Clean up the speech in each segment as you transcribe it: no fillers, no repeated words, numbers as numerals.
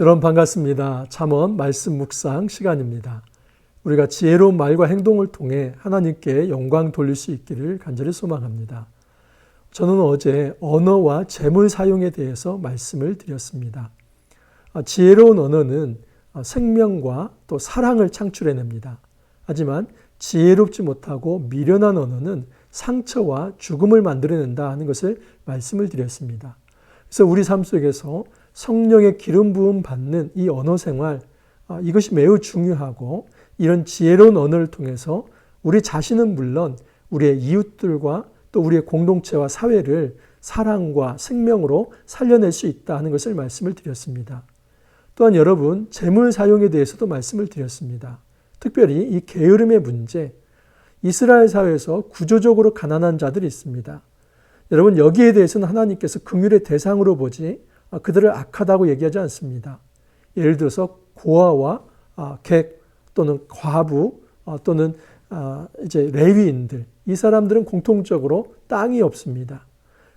여러분 반갑습니다. 잠언 말씀 묵상 시간입니다. 우리가 지혜로운 말과 행동을 통해 하나님께 영광 돌릴 수 있기를 간절히 소망합니다. 저는 어제 언어와 재물 사용에 대해서 말씀을 드렸습니다. 지혜로운 언어는 생명과 또 사랑을 창출해냅니다. 하지만 지혜롭지 못하고 미련한 언어는 상처와 죽음을 만들어낸다 하는 것을 말씀을 드렸습니다. 그래서 우리 삶 속에서 성령의 기름 부음 받는 이 언어 생활, 이것이 매우 중요하고 이런 지혜로운 언어를 통해서 우리 자신은 물론 우리의 이웃들과 또 우리의 공동체와 사회를 사랑과 생명으로 살려낼 수 있다 하는 것을 말씀을 드렸습니다. 또한 여러분, 재물 사용에 대해서도 말씀을 드렸습니다. 특별히 이 게으름의 문제, 이스라엘 사회에서 구조적으로 가난한 자들이 있습니다. 여러분, 여기에 대해서는 하나님께서 긍휼의 대상으로 보지 그들을 악하다고 얘기하지 않습니다. 예를 들어서 고아와 객 또는 과부 또는 이제 레위인들, 이 사람들은 공통적으로 땅이 없습니다.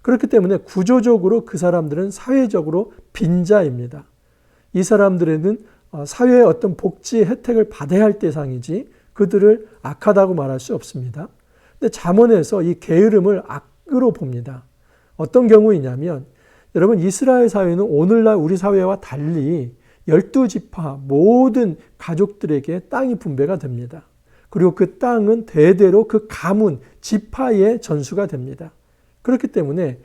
그렇기 때문에 구조적으로 그 사람들은 사회적으로 빈자입니다. 이 사람들에는 사회의 어떤 복지 혜택을 받아야 할 대상이지 그들을 악하다고 말할 수 없습니다. 근데 잠언에서 이 게으름을 악으로 봅니다. 어떤 경우이냐면 여러분, 이스라엘 사회는 오늘날 우리 사회와 달리 12지파 모든 가족들에게 땅이 분배가 됩니다. 그리고 그 땅은 대대로 그 가문, 지파의 전수가 됩니다. 그렇기 때문에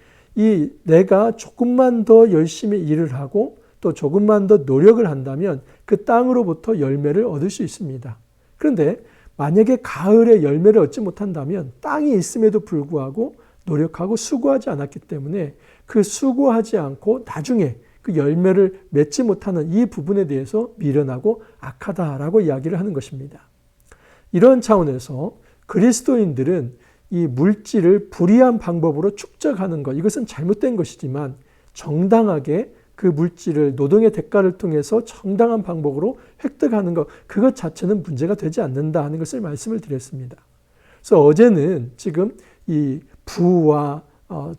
내가 조금만 더 열심히 일을 하고 또 조금만 더 노력을 한다면 그 땅으로부터 열매를 얻을 수 있습니다. 그런데 만약에 가을에 열매를 얻지 못한다면 땅이 있음에도 불구하고 노력하고 수고하지 않았기 때문에 그 수고하지 않고 나중에 그 열매를 맺지 못하는 이 부분에 대해서 미련하고 악하다라고 이야기를 하는 것입니다. 이런 차원에서 그리스도인들은 이 물질을 불의한 방법으로 축적하는 것, 이것은 잘못된 것이지만 정당하게 그 물질을 노동의 대가를 통해서 정당한 방법으로 획득하는 것, 그것 자체는 문제가 되지 않는다 하는 것을 말씀을 드렸습니다. 그래서 어제는 지금 이 부와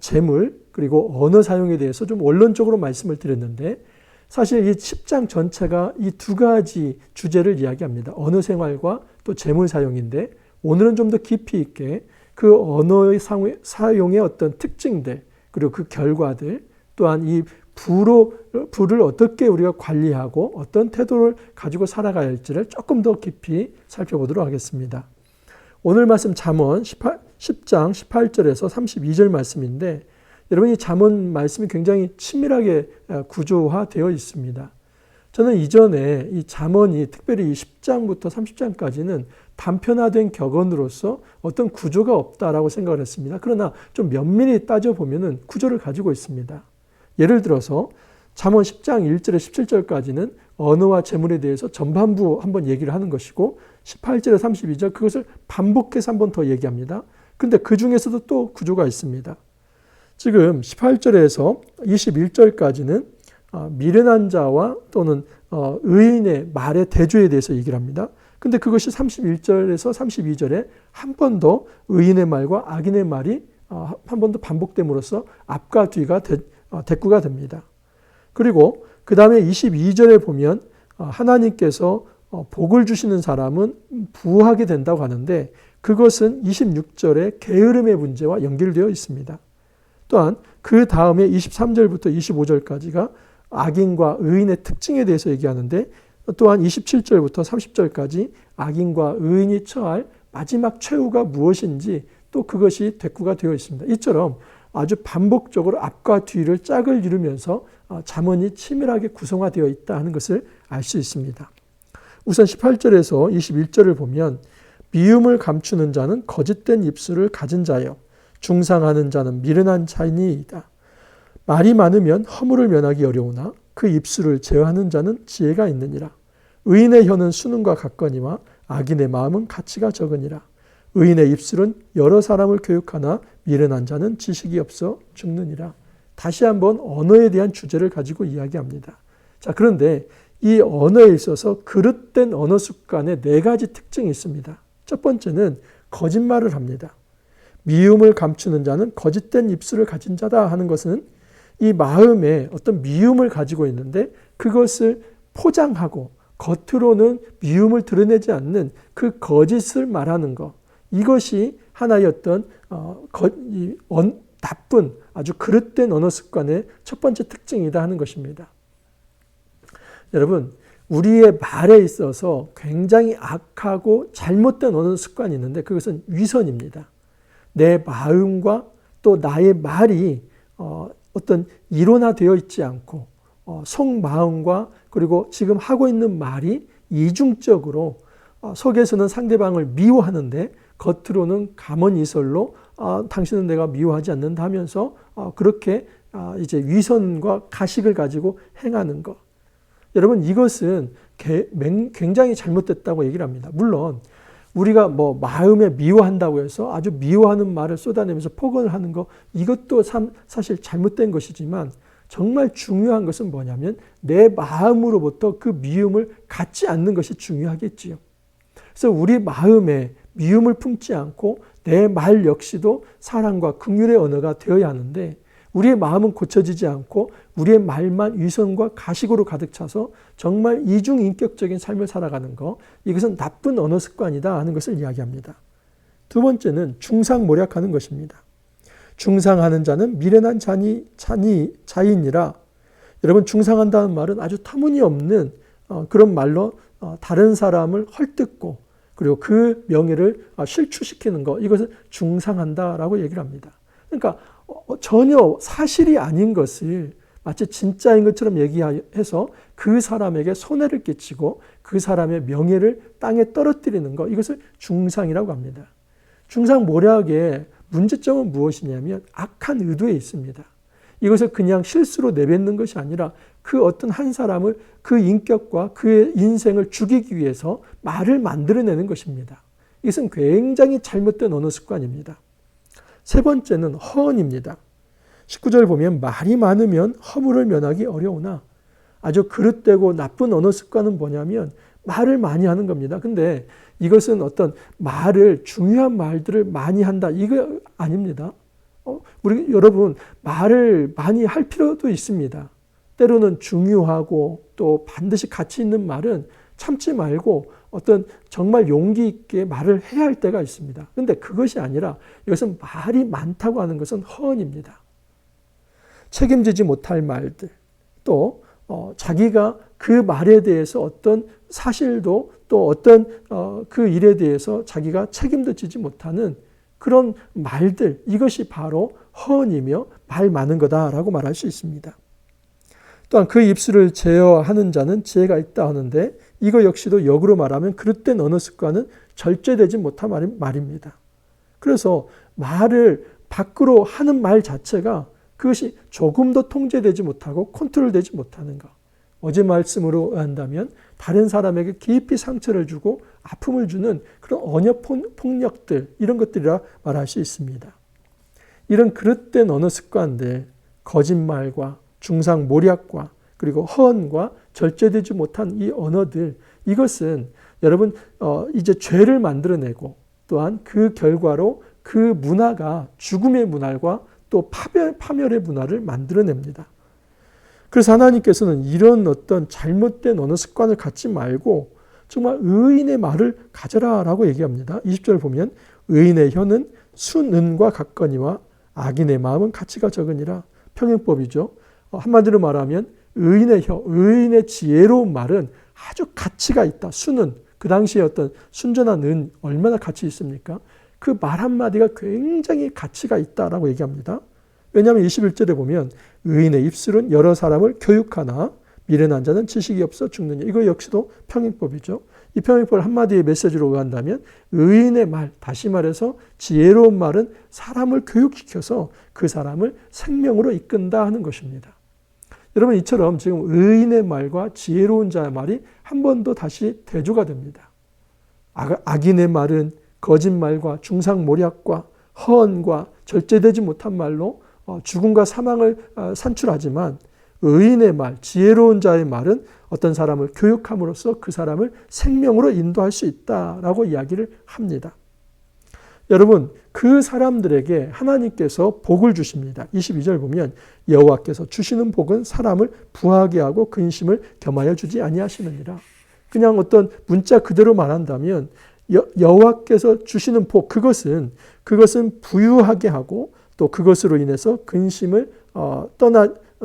재물 그리고 언어 사용에 대해서 좀 원론적으로 말씀을 드렸는데 사실 이 10장 전체가 이 두 가지 주제를 이야기합니다. 언어 생활과 또 재물 사용인데 오늘은 좀 더 깊이 있게 그 언어의 사용의 어떤 특징들 그리고 그 결과들 또한 이 부를 어떻게 우리가 관리하고 어떤 태도를 가지고 살아가야 할지를 조금 더 깊이 살펴보도록 하겠습니다. 오늘 말씀 잠언 10장 18절에서 32절 말씀인데 여러분, 이 잠언 말씀이 굉장히 치밀하게 구조화되어 있습니다. 저는 이전에 이 잠언이 특별히 이 10장부터 30장까지는 단편화된 격언으로서 어떤 구조가 없다라고 생각을 했습니다. 그러나 좀 면밀히 따져보면 구조를 가지고 있습니다. 예를 들어서 잠언 10장 1절에 17절까지는 언어와 재물에 대해서 전반부 한번 얘기를 하는 것이고 18절에 32절 그것을 반복해서 한번 더 얘기합니다. 그런데 그 중에서도 또 구조가 있습니다. 지금 18절에서 21절까지는 미련한 자와 또는 의인의 말의 대조에 대해서 얘기를 합니다. 근데 그것이 31절에서 32절에 한 번 더 의인의 말과 악인의 말이 한 번 더 반복됨으로써 앞과 뒤가 대꾸가 됩니다. 그리고 그 다음에 22절에 보면 하나님께서 복을 주시는 사람은 부하게 된다고 하는데 그것은 26절에 게으름의 문제와 연결되어 있습니다. 또한 그 다음에 23절부터 25절까지가 악인과 의인의 특징에 대해서 얘기하는데 또한 27절부터 30절까지 악인과 의인이 처할 마지막 최후가 무엇인지 또 그것이 대꾸가 되어 있습니다. 이처럼 아주 반복적으로 앞과 뒤를 짝을 이루면서 잠언이 치밀하게 구성화되어 있다 하는 것을 알 수 있습니다. 우선 18절에서 21절을 보면 미움을 감추는 자는 거짓된 입술을 가진 자요 중상하는 자는 미련한 자니이다. 말이 많으면 허물을 면하기 어려우나 그 입술을 제어하는 자는 지혜가 있느니라. 의인의 혀는 수능과 같거니와 악인의 마음은 가치가 적으니라. 의인의 입술은 여러 사람을 교육하나 미련한 자는 지식이 없어 죽느니라. 다시 한번 언어에 대한 주제를 가지고 이야기합니다. 자, 그런데 이 언어에 있어서 그릇된 언어 습관에 4가지 특징이 있습니다. 첫 번째는 거짓말을 합니다. 미움을 감추는 자는 거짓된 입술을 가진 자다 하는 것은 이 마음에 어떤 미움을 가지고 있는데 그것을 포장하고 겉으로는 미움을 드러내지 않는 그 거짓을 말하는 것, 이것이 하나의 어떤 나쁜 아주 그릇된 언어 습관의 첫 번째 특징이다 하는 것입니다. 여러분, 우리의 말에 있어서 굉장히 악하고 잘못된 언어 습관이 있는데 그것은 위선입니다. 내 마음과 또 나의 말이 어떤 일원화되어 있지 않고 속마음과 그리고 지금 하고 있는 말이 이중적으로 속에서는 상대방을 미워하는데 겉으로는 감언이설로 당신은 내가 미워하지 않는다 하면서 그렇게 이제 위선과 가식을 가지고 행하는 것. 여러분, 이것은 굉장히 잘못됐다고 얘기를 합니다. 물론 우리가 뭐 마음에 미워한다고 해서 아주 미워하는 말을 쏟아내면서 폭언을 하는 것, 이것도 사실 잘못된 것이지만 정말 중요한 것은 뭐냐면 내 마음으로부터 그 미움을 갖지 않는 것이 중요하겠지요. 그래서 우리 마음에 미움을 품지 않고 내 말 역시도 사랑과 긍휼의 언어가 되어야 하는데 우리의 마음은 고쳐지지 않고 우리의 말만 위선과 가식으로 가득 차서 정말 이중인격적인 삶을 살아가는 것, 이것은 나쁜 언어 습관이다 하는 것을 이야기합니다. 두 번째는 중상모략하는 것입니다. 중상하는 자는 미련한 자인이라. 여러분, 중상한다는 말은 아주 터무니없는 그런 말로 다른 사람을 헐뜯고 그리고 그 명예를 실추시키는 것, 이것을 중상한다라고 얘기를 합니다. 그러니까 전혀 사실이 아닌 것을 마치 진짜인 것처럼 얘기해서 그 사람에게 손해를 끼치고 그 사람의 명예를 땅에 떨어뜨리는 것, 이것을 중상이라고 합니다. 중상모략의 문제점은 무엇이냐면 악한 의도에 있습니다. 이것을 그냥 실수로 내뱉는 것이 아니라 그 어떤 한 사람을 그 인격과 그의 인생을 죽이기 위해서 말을 만들어내는 것입니다. 이것은 굉장히 잘못된 언어 습관입니다. 세 번째는 허언입니다. 19절 보면 말이 많으면 허물을 면하기 어려우나, 아주 그릇되고 나쁜 언어 습관은 뭐냐면 말을 많이 하는 겁니다. 근데 이것은 어떤 말을, 중요한 말들을 많이 한다, 이거 아닙니다. 여러분, 말을 많이 할 필요도 있습니다. 때로는 중요하고 또 반드시 가치 있는 말은 참지 말고 어떤 정말 용기 있게 말을 해야 할 때가 있습니다. 그런데 그것이 아니라 이것은 말이 많다고 하는 것은 허언입니다. 책임지지 못할 말들, 또 자기가 그 말에 대해서 어떤 사실도 또 어떤 그 일에 대해서 자기가 책임도 지지 못하는 그런 말들, 이것이 바로 허언이며 말 많은 거다라고 말할 수 있습니다. 또한 그 입술을 제어하는 자는 지혜가 있다 하는데, 이거 역시도 역으로 말하면 그릇된 언어 습관은 절제되지 못한 말입니다. 그래서 말을 밖으로 하는 말 자체가 그것이 조금도 통제되지 못하고 컨트롤되지 못하는 것. 어제 말씀으로 한다면 다른 사람에게 깊이 상처를 주고 아픔을 주는 그런 언어 폭력들, 이런 것들이라 말할 수 있습니다. 이런 그릇된 언어 습관들, 거짓말과 중상모략과 그리고 허언과 절제되지 못한 이 언어들, 이것은 여러분 이제 죄를 만들어내고 또한 그 결과로 그 문화가 죽음의 문화와 또 파멸의 문화를 만들어냅니다. 그래서 하나님께서는 이런 어떤 잘못된 언어 습관을 갖지 말고 정말 의인의 말을 가져라라고 얘기합니다. 20절 보면 의인의 혀는 순은과 같거니와 악인의 마음은 가치가 적으니라. 평행법이죠. 한마디로 말하면 의인의 혀, 의인의 지혜로운 말은 아주 가치가 있다. 순은, 그 당시에 어떤 순전한 은 얼마나 가치 있습니까? 그 말 한마디가 굉장히 가치가 있다라고 얘기합니다. 왜냐하면 21절에 보면 의인의 입술은 여러 사람을 교육하나 미련한 자는 지식이 없어 죽느냐. 이거 역시도 평행법이죠. 이 평행법을 한마디의 메시지로 한다면 의인의 말, 다시 말해서 지혜로운 말은 사람을 교육시켜서 그 사람을 생명으로 이끈다 하는 것입니다. 여러분, 이처럼 지금 의인의 말과 지혜로운 자의 말이 한 번 더 다시 대조가 됩니다. 악인의 말은 거짓말과 중상모략과 허언과 절제되지 못한 말로 죽음과 사망을 산출하지만, 의인의 말, 지혜로운 자의 말은 어떤 사람을 교육함으로써 그 사람을 생명으로 인도할 수 있다라고 이야기를 합니다. 여러분, 그 사람들에게 하나님께서 복을 주십니다. 22절 보면 여호와께서 주시는 복은 사람을 부하게 하고 근심을 겸하여 주지 아니하시느니라. 그냥 어떤 문자 그대로 말한다면 여호와께서 주시는 복, 그것은 부유하게 하고 또 그것으로 인해서 근심을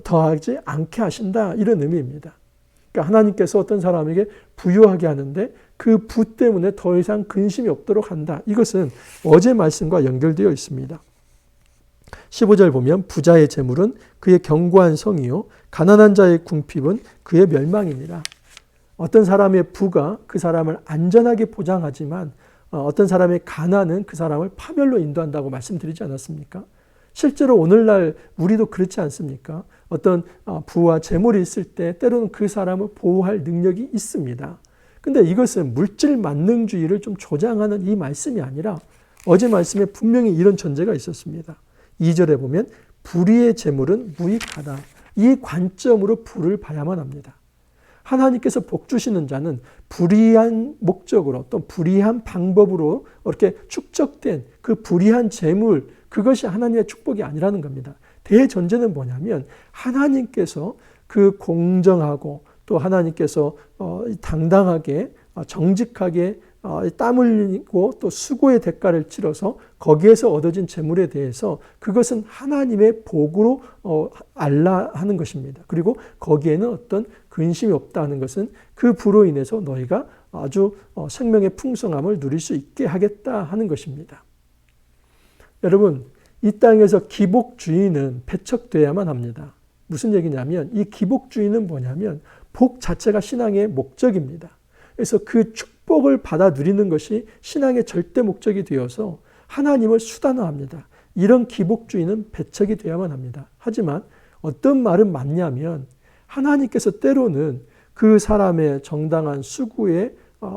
더하지 않게 하신다, 이런 의미입니다. 그러니까 하나님께서 어떤 사람에게 부유하게 하는데 그 부 때문에 더 이상 근심이 없도록 한다. 이것은 어제 말씀과 연결되어 있습니다. 15절 보면 부자의 재물은 그의 견고한 성이요 가난한 자의 궁핍은 그의 멸망이니라. 어떤 사람의 부가 그 사람을 안전하게 보장하지만 어떤 사람의 가난은 그 사람을 파멸로 인도한다고 말씀드리지 않았습니까? 실제로 오늘날 우리도 그렇지 않습니까? 어떤 부와 재물이 있을 때 때로는 그 사람을 보호할 능력이 있습니다. 근데 이것은 물질 만능주의를 좀 조장하는 이 말씀이 아니라 어제 말씀에 분명히 이런 전제가 있었습니다. 2절에 보면 불의의 재물은 무익하다. 이 관점으로 부를 봐야만 합니다. 하나님께서 복 주시는 자는 불의한 목적으로 또 불의한 방법으로 이렇게 축적된 그 불의한 재물, 그것이 하나님의 축복이 아니라는 겁니다. 대전제는 뭐냐면 하나님께서 그 공정하고 또 하나님께서 당당하게 정직하게 땀 흘리고 또 수고의 대가를 치러서 거기에서 얻어진 재물에 대해서 그것은 하나님의 복으로 알라 하는 것입니다. 그리고 거기에는 어떤 근심이 없다 하는 것은 그 부로 인해서 너희가 아주 생명의 풍성함을 누릴 수 있게 하겠다 하는 것입니다. 여러분, 이 땅에서 기복주의는 배척되어야만 합니다. 무슨 얘기냐면 이 기복주의는 뭐냐면 복 자체가 신앙의 목적입니다. 그래서 그 축복을 받아 누리는 것이 신앙의 절대 목적이 되어서 하나님을 수단화합니다. 이런 기복주의는 배척이 되어야만 합니다. 하지만 어떤 말은 맞냐면 하나님께서 때로는 그 사람의 정당한 수고에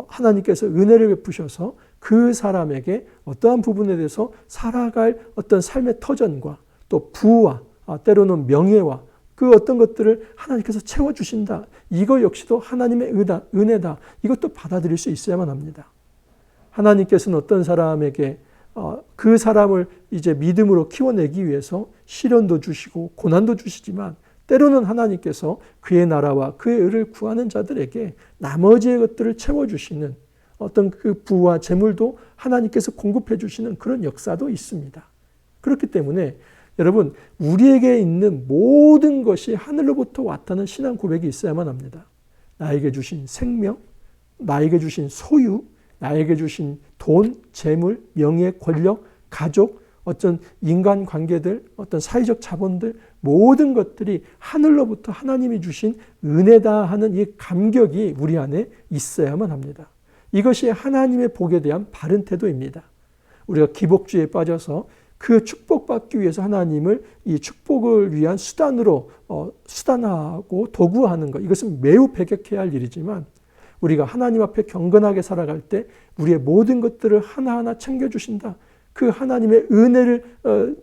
하나님께서 은혜를 베푸셔서 그 사람에게 어떠한 부분에 대해서 살아갈 어떤 삶의 터전과 또 부와 때로는 명예와 그 어떤 것들을 하나님께서 채워주신다. 이거 역시도 하나님의 은혜다. 이것도 받아들일 수 있어야만 합니다. 하나님께서는 어떤 사람에게 그 사람을 이제 믿음으로 키워내기 위해서 시련도 주시고 고난도 주시지만 때로는 하나님께서 그의 나라와 그의 의를 구하는 자들에게 나머지의 것들을 채워주시는 어떤 그 부와 재물도 하나님께서 공급해 주시는 그런 역사도 있습니다. 그렇기 때문에 여러분, 우리에게 있는 모든 것이 하늘로부터 왔다는 신앙 고백이 있어야만 합니다. 나에게 주신 생명, 나에게 주신 소유, 나에게 주신 돈, 재물, 명예, 권력, 가족, 어떤 인간관계들, 어떤 사회적 자본들, 모든 것들이 하늘로부터 하나님이 주신 은혜다 하는 이 감격이 우리 안에 있어야만 합니다. 이것이 하나님의 복에 대한 바른 태도입니다. 우리가 기복주의에 빠져서 그 축복받기 위해서 하나님을 이 축복을 위한 수단으로 수단화하고 도구화하는 것, 이것은 매우 배격해야 할 일이지만 우리가 하나님 앞에 경건하게 살아갈 때 우리의 모든 것들을 하나하나 챙겨주신다. 그 하나님의 은혜를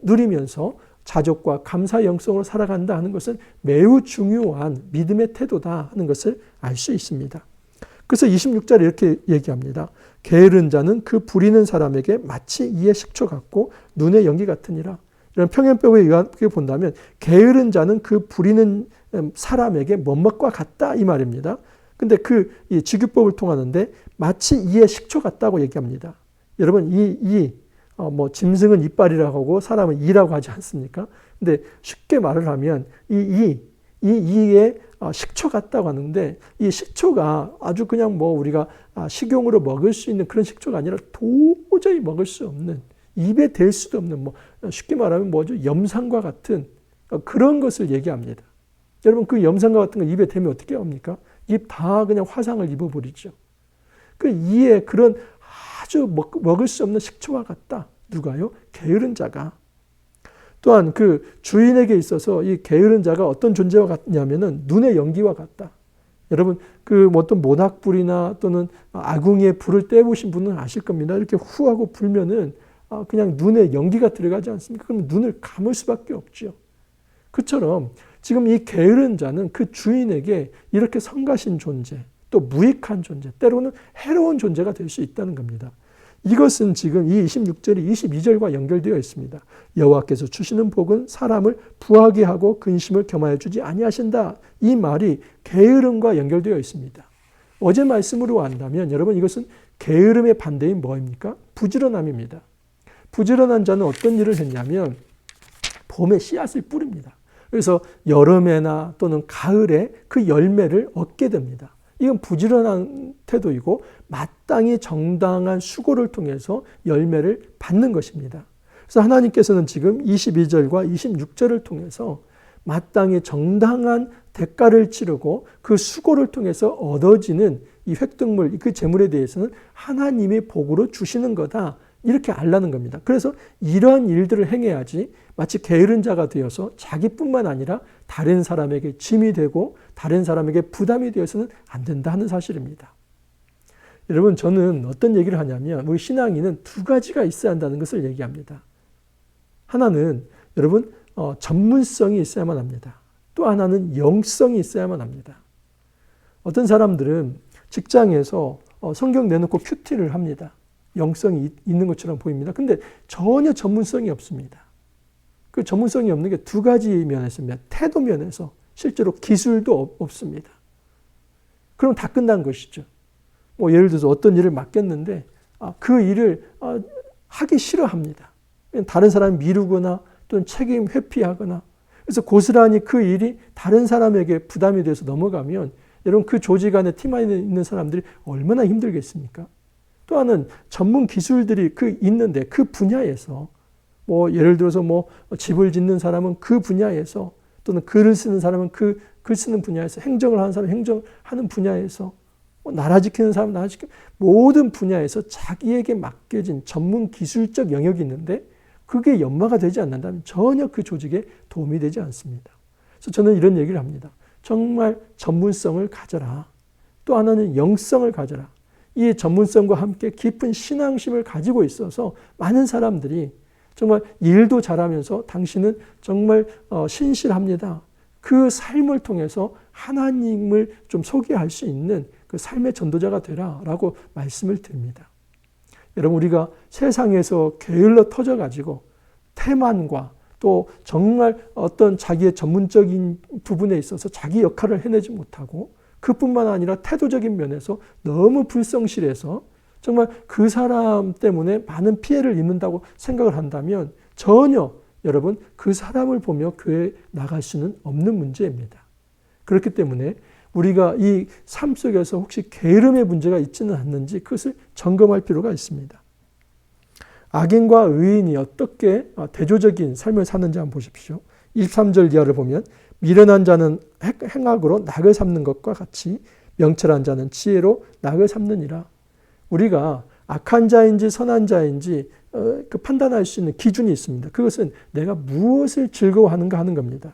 누리면서 자족과 감사 영성으로 살아간다 하는 것은 매우 중요한 믿음의 태도다 하는 것을 알 수 있습니다. 그래서 26절에 이렇게 얘기합니다. 게으른 자는 그 부리는 사람에게 마치 이의 식초 같고 눈의 연기 같으니라. 이런 평행법에 의하게 본다면 게으른 자는 그 부리는 사람에게 뭐뭇과 같다 이 말입니다. 근데 이 직유법을 통하는데 마치 이의 식초 같다고 얘기합니다. 여러분 짐승은 이빨이라고 하고 사람은 이라고 하지 않습니까? 근데 쉽게 말을 하면 이의 식초 같다고 하는데 이 식초가 아주 그냥 우리가 식용으로 먹을 수 있는 그런 식초가 아니라 도저히 먹을 수 없는 입에 댈 수도 없는 쉽게 말하면 염산과 같은 그런 것을 얘기합니다. 여러분 그 염산과 같은 거 입에 대면 어떻게 합니까? 입 다 그냥 화상을 입어버리죠. 그 이에 그런 아주 먹을 수 없는 식초와 같다. 누가요? 게으른 자가. 또한 그 주인에게 있어서 이 게으른 자가 어떤 존재와 같냐면은 눈의 연기와 같다. 여러분 어떤 모닥불이나 또는 아궁이에 불을 떼보신 분은 아실 겁니다. 이렇게 후하고 불면은 그냥 눈에 연기가 들어가지 않습니까? 그럼 눈을 감을 수밖에 없죠. 그처럼 지금 이 게으른 자는 그 주인에게 이렇게 성가신 존재, 또 무익한 존재, 때로는 해로운 존재가 될 수 있다는 겁니다. 이것은 지금 이 26절이 22절과 연결되어 있습니다. 여호와께서 주시는 복은 사람을 부하게 하고 근심을 겸하여 주지 아니하신다. 이 말이 게으름과 연결되어 있습니다. 어제 말씀으로 한다면 여러분 이것은 게으름의 반대인 뭐입니까? 부지런함입니다. 부지런한 자는 어떤 일을 했냐면 봄에 씨앗을 뿌립니다. 그래서 여름에나 또는 가을에 그 열매를 얻게 됩니다. 이건 부지런한 태도이고 마땅히 정당한 수고를 통해서 열매를 받는 것입니다. 그래서 하나님께서는 지금 22절과 26절을 통해서 마땅히 정당한 대가를 치르고 그 수고를 통해서 얻어지는 이 획득물, 그 재물에 대해서는 하나님이 복으로 주시는 거다. 이렇게 알라는 겁니다. 그래서 이러한 일들을 행해야지 마치 게으른 자가 되어서 자기뿐만 아니라 다른 사람에게 짐이 되고 다른 사람에게 부담이 되어서는 안 된다 하는 사실입니다. 여러분 저는 어떤 얘기를 하냐면 우리 신앙인은 두 가지가 있어야 한다는 것을 얘기합니다. 하나는 여러분 전문성이 있어야만 합니다. 또 하나는 영성이 있어야만 합니다. 어떤 사람들은 직장에서 성경 내놓고 큐티를 합니다. 영성이 있는 것처럼 보입니다. 근데 전혀 전문성이 없습니다. 그 전문성이 없는 게 두 가지 면에서입니다. 태도 면에서 실제로 기술도 없습니다. 그럼 다 끝난 것이죠. 뭐 예를 들어서 어떤 일을 맡겼는데 그 일을 하기 싫어합니다. 다른 사람이 미루거나 또는 책임 회피하거나 그래서 고스란히 그 일이 다른 사람에게 부담이 돼서 넘어가면 여러분 그 조직 안에 팀 안에 있는 사람들이 얼마나 힘들겠습니까? 또 하나는 전문 기술들이 있는데 그 분야에서 뭐 예를 들어서 뭐 집을 짓는 사람은 그 분야에서 또는 글을 쓰는 사람은 그 글 쓰는 분야에서 행정을 하는 사람은 행정하는 분야에서 뭐 나라 지키는 사람은 나라 지키는 모든 분야에서 자기에게 맡겨진 전문 기술적 영역이 있는데 그게 연마가 되지 않는다면 전혀 그 조직에 도움이 되지 않습니다. 그래서 저는 이런 얘기를 합니다. 정말 전문성을 가져라. 또 하나는 영성을 가져라. 이 전문성과 함께 깊은 신앙심을 가지고 있어서 많은 사람들이 정말 일도 잘하면서 당신은 정말 신실합니다. 그 삶을 통해서 하나님을 좀 소개할 수 있는 그 삶의 전도자가 되라라고 말씀을 드립니다. 여러분 우리가 세상에서 게을러 터져가지고 태만과 또 정말 어떤 자기의 전문적인 부분에 있어서 자기 역할을 해내지 못하고 그뿐만 아니라 태도적인 면에서 너무 불성실해서 정말 그 사람 때문에 많은 피해를 입는다고 생각을 한다면 전혀 여러분 그 사람을 보며 교회에 나갈 수는 없는 문제입니다. 그렇기 때문에 우리가 이 삶 속에서 혹시 게으름의 문제가 있지는 않는지 그것을 점검할 필요가 있습니다. 악인과 의인이 어떻게 대조적인 삶을 사는지 한번 보십시오. 23절 이하를 보면 미련한 자는 행악으로 낙을 삼는 것과 같이 명철한 자는 지혜로 낙을 삼느니라. 우리가 악한 자인지 선한 자인지 그 판단할 수 있는 기준이 있습니다. 그것은 내가 무엇을 즐거워하는가 하는 겁니다.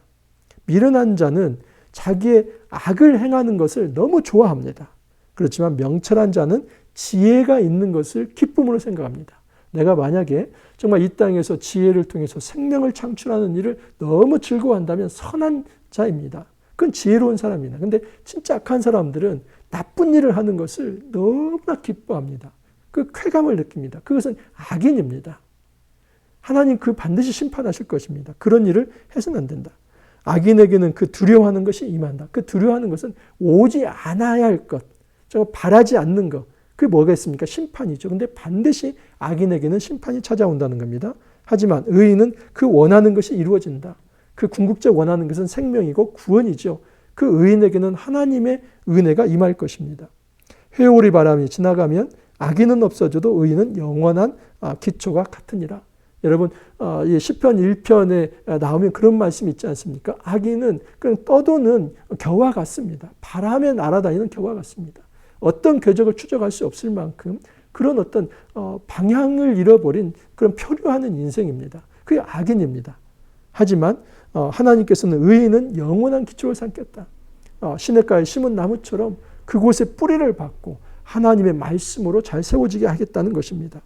미련한 자는 자기의 악을 행하는 것을 너무 좋아합니다. 그렇지만 명철한 자는 지혜가 있는 것을 기쁨으로 생각합니다. 내가 만약에 정말 이 땅에서 지혜를 통해서 생명을 창출하는 일을 너무 즐거워한다면 선한 자입니다. 그건 지혜로운 사람입니다. 근데 진짜 악한 사람들은 나쁜 일을 하는 것을 너무나 기뻐합니다. 그 쾌감을 느낍니다. 그것은 악인입니다. 하나님 그 반드시 심판하실 것입니다. 그런 일을 해서는 안 된다. 악인에게는 그 두려워하는 것이 임한다. 그 두려워하는 것은 오지 않아야 할 것, 정말 바라지 않는 것. 그게 뭐가 있습니까? 심판이죠. 근데 반드시 악인에게는 심판이 찾아온다는 겁니다. 하지만 의인은 그 원하는 것이 이루어진다. 그 궁극적 원하는 것은 생명이고 구원이죠. 그 의인에게는 하나님의 은혜가 임할 것입니다. 회오리 바람이 지나가면 악인은 없어져도 의인은 영원한 기초가 같으니라. 여러분 시편 1편에 나오면 그런 말씀이 있지 않습니까? 악인은 그냥 떠도는 겨와 같습니다. 바람에 날아다니는 겨와 같습니다. 어떤 궤적을 추적할 수 없을 만큼 그런 어떤 방향을 잃어버린 그런 표류하는 인생입니다. 그게 악인입니다. 하지만 하나님께서는 의인은 영원한 기초를 삼겠다. 시냇가에 심은 나무처럼 그곳에 뿌리를 받고 하나님의 말씀으로 잘 세워지게 하겠다는 것입니다.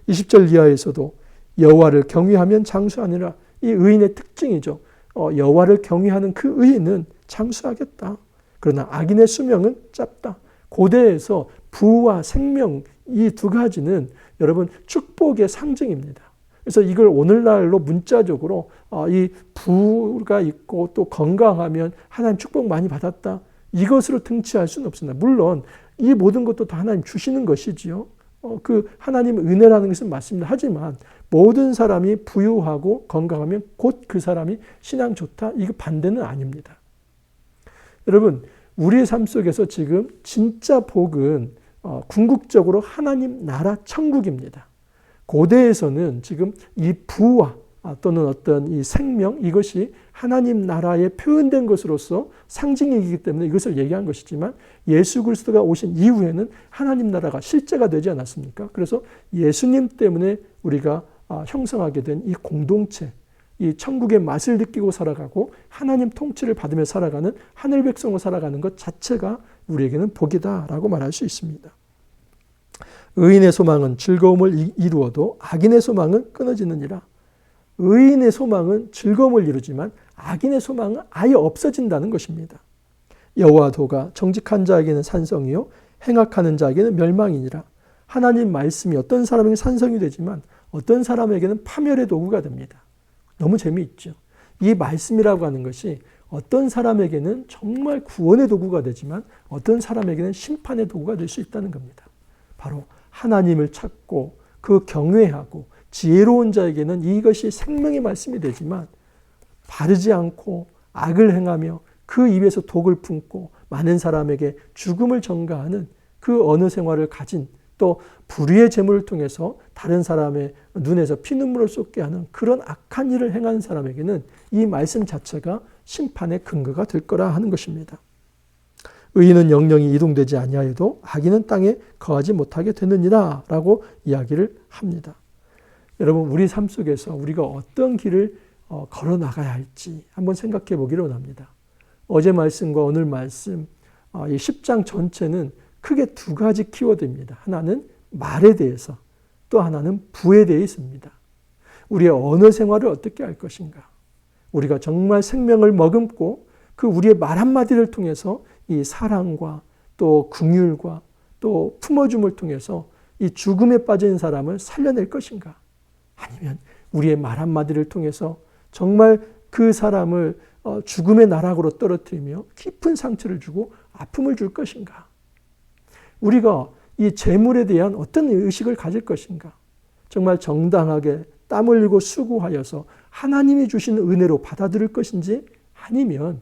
20절 이하에서도 여호와를 경외하면 장수하니라. 이 의인의 특징이죠. 여호와를 경외하는 그 의인은 장수하겠다. 그러나 악인의 수명은 짧다. 고대에서 부와 생명 이 두 가지는 여러분 축복의 상징입니다. 그래서 이걸 오늘날로 문자적으로 이 부가 있고 또 건강하면 하나님 축복 많이 받았다. 이것으로 등치할 수는 없습니다. 물론 이 모든 것도 다 하나님 주시는 것이지요. 그 하나님 은혜라는 것은 맞습니다. 하지만 모든 사람이 부유하고 건강하면 곧 그 사람이 신앙 좋다. 이거 반대는 아닙니다. 여러분 우리의 삶 속에서 지금 진짜 복은 궁극적으로 하나님 나라 천국입니다. 고대에서는 지금 이 부와 또는 어떤 이 생명 이것이 하나님 나라에 표현된 것으로서 상징이기 때문에 이것을 얘기한 것이지만 예수 그리스도가 오신 이후에는 하나님 나라가 실제가 되지 않았습니까? 그래서 예수님 때문에 우리가 형성하게 된 이 공동체, 이 천국의 맛을 느끼고 살아가고 하나님 통치를 받으며 살아가는 하늘 백성으로 살아가는 것 자체가 우리에게는 복이다라고 말할 수 있습니다. 의인의 소망은 즐거움을 이루어도 악인의 소망은 끊어지느니라. 의인의 소망은 즐거움을 이루지만 악인의 소망은 아예 없어진다는 것입니다. 여호와 도가 정직한 자에게는 산성이요 행악하는 자에게는 멸망이니라. 하나님 말씀이 어떤 사람에게 산성이 되지만 어떤 사람에게는 파멸의 도구가 됩니다. 너무 재미있죠. 이 말씀이라고 하는 것이 어떤 사람에게는 정말 구원의 도구가 되지만 어떤 사람에게는 심판의 도구가 될 수 있다는 겁니다. 바로 하나님을 찾고 그 경외하고 지혜로운 자에게는 이것이 생명의 말씀이 되지만 바르지 않고 악을 행하며 그 입에서 독을 품고 많은 사람에게 죽음을 전가하는 그 언어 생활을 가진 또 불의의 재물을 통해서 다른 사람의 눈에서 피눈물을 쏟게 하는 그런 악한 일을 행하는 사람에게는 이 말씀 자체가 심판의 근거가 될 거라 하는 것입니다. 의인은 영영이 이동되지 아니하여도 악인은 땅에 거하지 못하게 되느니라 라고 이야기를 합니다. 여러분 우리 삶 속에서 우리가 어떤 길을 걸어 나가야 할지 한번 생각해 보기를 원합니다. 어제 말씀과 오늘 말씀 이 10장 전체는 크게 두 가지 키워드입니다. 하나는 말에 대해서 또 하나는 부에 대해 있습니다. 우리의 언어 생활을 어떻게 할 것인가. 우리가 정말 생명을 머금고 그 우리의 말 한마디를 통해서 이 사랑과 또 긍휼과 또 품어줌을 통해서 이 죽음에 빠진 사람을 살려낼 것인가. 아니면 우리의 말 한마디를 통해서 정말 그 사람을 죽음의 나락으로 떨어뜨리며 깊은 상처를 주고 아픔을 줄 것인가. 우리가 이 재물에 대한 어떤 의식을 가질 것인가. 정말 정당하게 땀 흘리고 수고하여서 하나님이 주신 은혜로 받아들일 것인지 아니면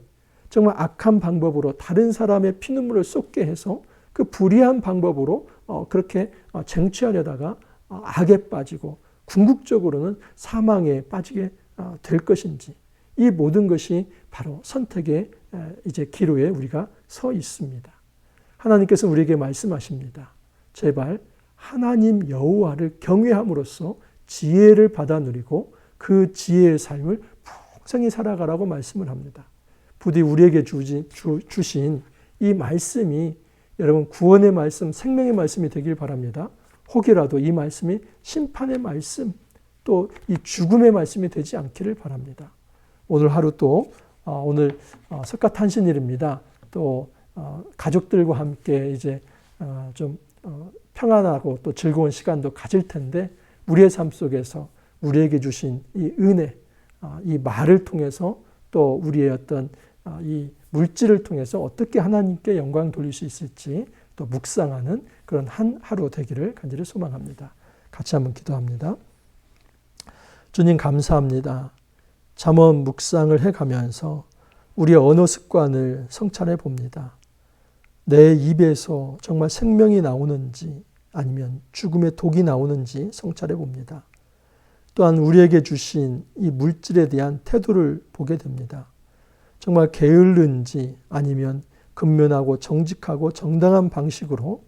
정말 악한 방법으로 다른 사람의 피눈물을 쏟게 해서 그 불의한 방법으로 그렇게 쟁취하려다가 악에 빠지고 궁극적으로는 사망에 빠지게 될 것인지 이 모든 것이 바로 선택의 이제 기로에 우리가 서 있습니다. 하나님께서 우리에게 말씀하십니다. 제발 하나님 여호와를 경외함으로써 지혜를 받아 누리고 그 지혜의 삶을 풍성히 살아가라고 말씀을 합니다. 부디 우리에게 주신 이 말씀이 여러분 구원의 말씀, 생명의 말씀이 되길 바랍니다. 혹이라도 이 말씀이 심판의 말씀, 또 이 죽음의 말씀이 되지 않기를 바랍니다. 오늘 하루 또 오늘 석가탄신일입니다. 또 가족들과 함께 이제 좀 평안하고 또 즐거운 시간도 가질 텐데 우리의 삶 속에서 우리에게 주신 이 은혜, 이 말을 통해서 또 우리의 어떤 이 물질을 통해서 어떻게 하나님께 영광 돌릴 수 있을지 또 묵상하는 그런 한 하루 되기를 간절히 소망합니다. 같이 한번 기도합니다. 주님 감사합니다. 잠언 묵상을 해가면서 우리의 언어 습관을 성찰해 봅니다. 내 입에서 정말 생명이 나오는지 아니면 죽음의 독이 나오는지 성찰해 봅니다. 또한 우리에게 주신 이 물질에 대한 태도를 보게 됩니다. 정말 게을른지 아니면 근면하고 정직하고 정당한 방식으로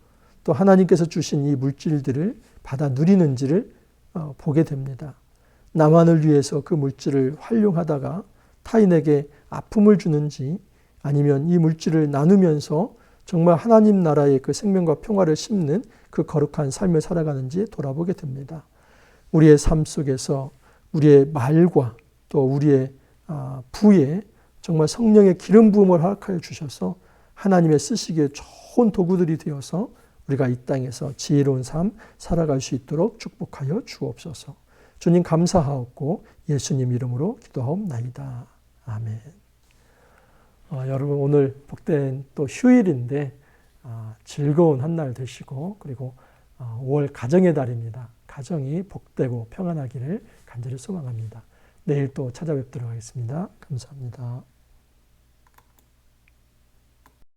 또 하나님께서 주신 이 물질들을 받아 누리는지를 보게 됩니다. 나만을 위해서 그 물질을 활용하다가 타인에게 아픔을 주는지 아니면 이 물질을 나누면서 정말 하나님 나라의 그 생명과 평화를 심는 그 거룩한 삶을 살아가는지 돌아보게 됩니다. 우리의 삶 속에서 우리의 말과 또 우리의 부에 정말 성령의 기름 부음을 허락하여 주셔서 하나님의 쓰시기에 좋은 도구들이 되어서 우리가 이 땅에서 지혜로운 삶 살아갈 수 있도록 축복하여 주옵소서. 주님 감사하옵고 예수님 이름으로 기도하옵나이다. 아멘. 여러분 오늘 복된 또 휴일인데 즐거운 한 날 되시고 그리고 5월 가정의 달입니다. 가정이 복되고 평안하기를 간절히 소망합니다. 내일 또 찾아뵙도록 하겠습니다. 감사합니다.